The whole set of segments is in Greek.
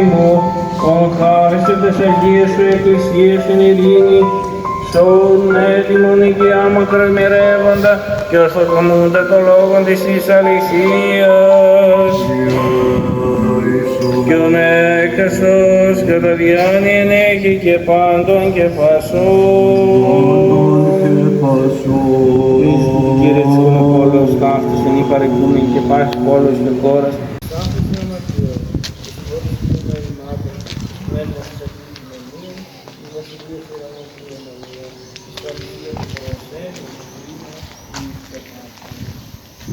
μου, οχάριστες Αγίες Σου Εκκλησίες εν ειρήνη, σώουν έτοιμον και άμακρον μοιρεύοντα και ορθοκομούντα το λόγον της αληθείας. Κι ο Χριστός κατά διάνοιεν έχει και πάντων και πασών. Κύριε της Κονοπόλεως καύτης εν υπαρεκούμεν και πάση πόλος και χώρας.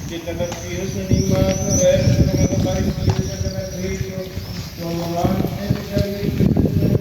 Και κατακτήρωσαν ημάς να βέρσουν με το παρηγύρισαν κατά Χρήστο και ομολάνησαν και καλύψαν και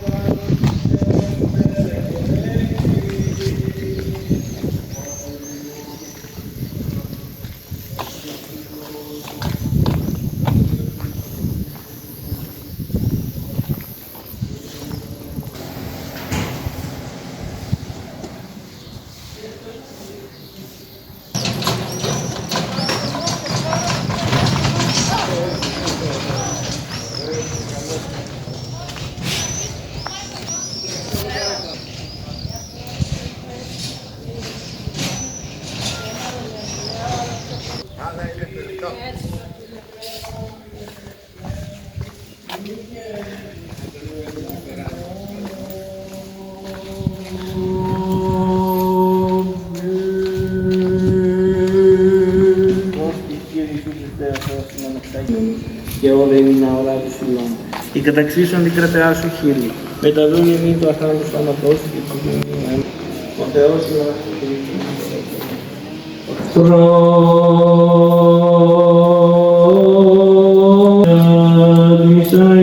και όλα είναι να ορά του Συλλών. Η καταξίσον την κρατεά σου χείλη. Μεταδούν εμείς το αθάνατο σώματός σου και το κοινωνία. Ο Θεός είναι ο Θεός.